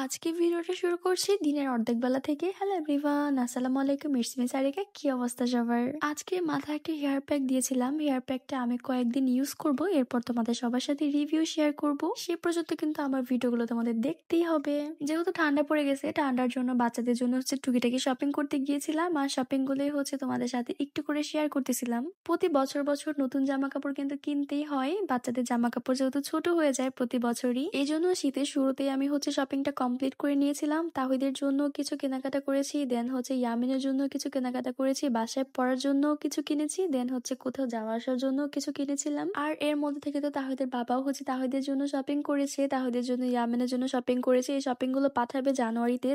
আজকে ভিডিওটা শুরু করছি দিনের অর্ধেক বেলা থেকে। হ্যালো এভরিওয়ান, আসসালামু আলাইকুম, ইটস মি সারিকা। কি অবস্থা সবার? আজকে মাথায় একটা হেয়ার প্যাক দিয়েছিলাম। হেয়ার প্যাকটা আমি কয়েকদিন ইউজ করব, এরপর তোমাদের সবার সাথে রিভিউ শেয়ার করব। সে পর্যন্ত কিন্তু আমার ভিডিওগুলো তোমাদের দেখতেই হবে। যেহেতু ঠান্ডা পড়ে গেছে, ঠান্ডার জন্য বাচ্চাদের জন্য টুকিটাকি শপিং করতে গিয়েছিলাম, আর শপিং গুলোই তোমাদের সাথে একটু করে শেয়ার করতেছিলাম। প্রতি বছর বছর নতুন জামা কাপড় কিন্তু কিনতেই হয়। বাচ্চাদের জামা কাপড় যেহেতু ছোট হয়ে যায় প্রতি বছরই, এই জন্য শীতের শুরুতেই আমি শপিংটা কমপ্লিট করে নিয়েছিলাম। তাহিদের জন্য কিছু কেনাকাটা করেছি, দেন ইয়ামিনের জন্য কিছু কেনাকাটা করেছি, বাসায় পড়ার জন্য কিছু কিনেছি, দেন কোথাও যাওয়া আসার জন্য কিছু কিনেছিলাম। আর এর মধ্যে থেকে তো তাহিদের বাবাও তাহিদের জন্য শপিং করেছে, তাহিদের জন্য ইয়ামিনের জন্য শপিং করেছে। এই শপিং গুলো পাঠাবে জানুয়ারিতে।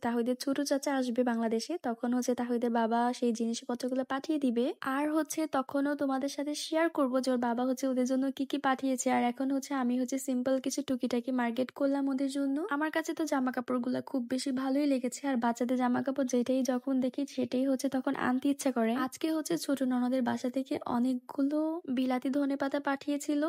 তাহিদের ছোট চাচা আসবে বাংলাদেশে, তখন তাহিদের বাবা সেই জিনিসপত্রগুলো পাঠিয়ে দিবে। আর তখনও তোমাদের সাথে শেয়ার করব যে ওর বাবা ওদের জন্য কি কি পাঠিয়েছে। আর এখন আমি সিম্পল কিছু টুকিটাকি মার্কেট করলাম ওদের জন্য। আমার কাছে তো জামা কাপড় গুলা খুব বেশি ভালোই লেগেছে, আর বাচ্চাদের জামা কাপড় যেটাই যখন দেখি সেটাই তখন আনতে ইচ্ছা করে। আজকে ছোট ননদের বাসা থেকে অনেকগুলো বিলাতি ধনেপাতা পাঠিয়েছিল।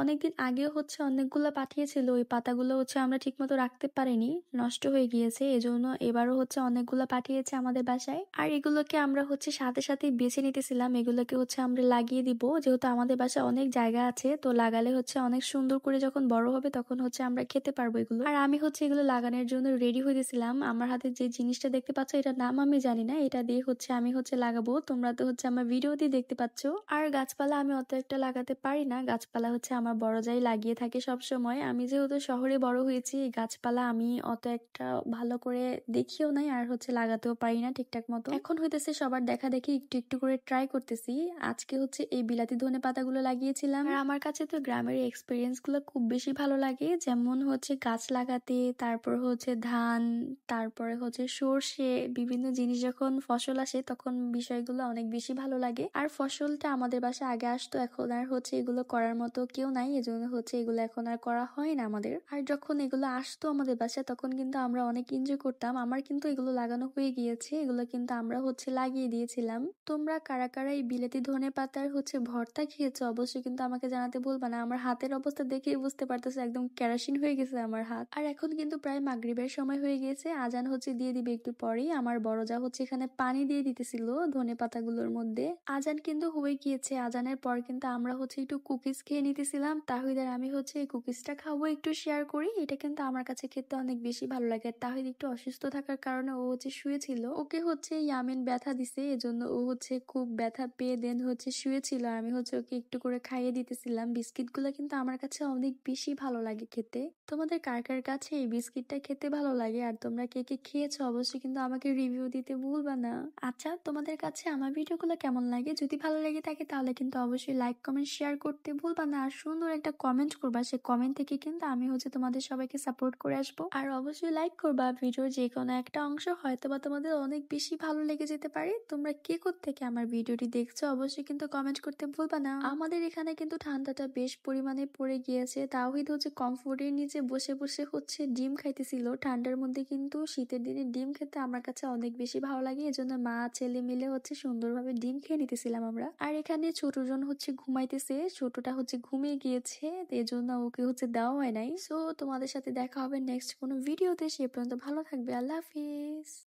অনেকদিন আগেও অনেকগুলো পাঠিয়েছিল, ওই পাতাগুলো আমরা ঠিক মতো রাখতে পারিনি, নষ্ট হয়ে গিয়েছে। এজন্য এবারও অনেকগুলো পাঠিয়েছে আমাদের বাসায়। আর এগুলোকে আমরা সাথে সাথে বেছে নিতেছিলাম, এগুলোকে আমরা লাগিয়ে দিব, যেহেতু আমাদের বাসায় অনেক জায়গা আছে, তো লাগালে অনেক সুন্দর করে যখন বড় হবে তখন আমরা খেতে পারবো এগুলো। আর আমি এগুলো লাগানোর জন্য রেডি হয়েছিলাম। আমার হাতে যে জিনিসটা দেখতে পাচ্ছ, এটার নাম আমি জানি না, এটা দিয়ে আমি লাগাবো। তোমরা তো আমার ভিডিও দিয়ে দেখতে পাচ্ছ। আর গাছপালা আমি অত একটা লাগাতে পারি না, গাছপালা আমার বড় যাই লাগিয়ে থাকে সব সময়। আমি যেহেতু শহরে বড় হয়েছি, এই গাছপালা আমি অত একটা ভালো করে দেখিও নাই, আর লাগাতেও পারি না ঠিকঠাক মতো। এখন সবার দেখা দেখি একটু একটু করে ট্রাই করতেছি। আজকে এই বিলাতি ধনে পাতাগুলো লাগিয়েছিলাম। আর আমার কাছে তো গ্রামের এক্সপিরিয়েন্স গুলো খুব বেশি ভালো লাগে, যেমন গাছ লাগাতে, তারপর ধান, তারপরে সর্ষে, বিভিন্ন জিনিস যখন ফসল আসে তখন বিষয়গুলো অনেক বেশি ভালো লাগে। আর ফসলটা আমাদের বাসায় আগে আসতো, এখন আর এগুলো করার মতো কেউ নাই, এজন্য এগুলো এখন আর করা হয় না আমাদের। আর যখন এগুলো আসতো আমাদের বাসায় তখন কিন্তু আমরা অনেক এনজয় করতাম। আমার কিন্তু এগুলো লাগানো হয়ে গিয়েছে, এগুলো কিন্তু আমরা লাগিয়ে দিয়েছিলাম। তোমরা কারা কারা এই বিলেতি ধনে পাতার ভর্তা খেয়েছো অবশ্যই কিন্তু আমাকে জানাতে ভুলবা না। আমার হাতের অবস্থা দেখেই বুঝতে পারতেছে একদম কেরাসিন হয়ে গেছে আমার হাত। আর এখন কিন্তু প্রায় মাগরিবের সময় হয়ে গেছে, আজান দিয়ে দিবে একটু পরেই। আমার বড় যা এখানে পানি দিয়ে দিতেছিল ধনে পাতাগুলোর মধ্যে। আজান কিন্তু হয়ে গিয়েছে, আজানের পর কিন্তু আমরা একটু কুকিজ খেয়ে নিতেছিলাম। তাহিদ আর আমি এই কুকিজটা খাবো, একটু শেয়ার করি। এটা কিন্তু আমার কাছে খেতে অনেক বেশি ভালো লাগে। তাহিদ একটু অসুস্থ থাকার কারণে ও শুয়েছিল, ওকে ইয়ামিন ব্যথা দিছে, এজন্য ও খুব ব্যথা পেয়ে দেন শুয়েছিল। আমি ওকে একটু করে খাইয়ে দিতেছিলাম। বিস্কিট গুলো কিন্তু আমার কাছে অনেক বেশি ভালো লাগে খেতে। তোমাদের কার কার কাছে এই বিস্কিটটা খেতে ভালো লাগে, আর তোমরা কে কে খেয়েছো অবশ্যই কিন্তু আমাকে রিভিউ দিতে ভুলবা না। আচ্ছা, তোমাদের কাছে আমার ভিডিওগুলো কেমন লাগে? যদি ভালো লেগে থাকে তাহলে কিন্তু অবশ্যই লাইক কমেন্ট শেয়ার করতে ভুলবা না, আর সুন্দর একটা কমেন্ট করবা। সে কমেন্ট থেকে কিন্তু আমি তোমাদের সবাইকে সাপোর্ট করে আসবো। আর অবশ্যই লাইক করবা। ভিডিওর যে কোনো একটা অংশ হয়তো বা তোমাদের অনেক বেশি ভালো লেগে যেতে পারে। তোমরা কে থেকে আমার ভিডিওটি দেখছো অবশ্যই কিন্তু কমেন্ট করতে ভুলবা না। আমাদের এখানে কিন্তু ঠান্ডাটা বেশ পরিমাণে পড়ে গিয়েছে। তাওহিদ কমফোর্টের নিচে বসে বসে ডিম খাইতেছিল ঠান্ডার মধ্যে। কিন্তু শীতের দিনে ডিম খেতে আমার কাছে অনেক বেশি ভালো লাগে, এজন্য মা ছেলে মিলে সুন্দরভাবে ডিম খেয়ে নিতেছিলাম আমরা। আর এখানে ছোটজন ঘুমাইতেছে, ছোটটা ঘুমিয়ে গিয়েছে, এজন্য ওকে দেওয়া হয় নাই। সো তোমাদের সাথে দেখা হবে নেক্সট কোনো ভিডিওতে। সে পর্যন্ত ভালো থাকবে। আল্লাহ হাফিজ।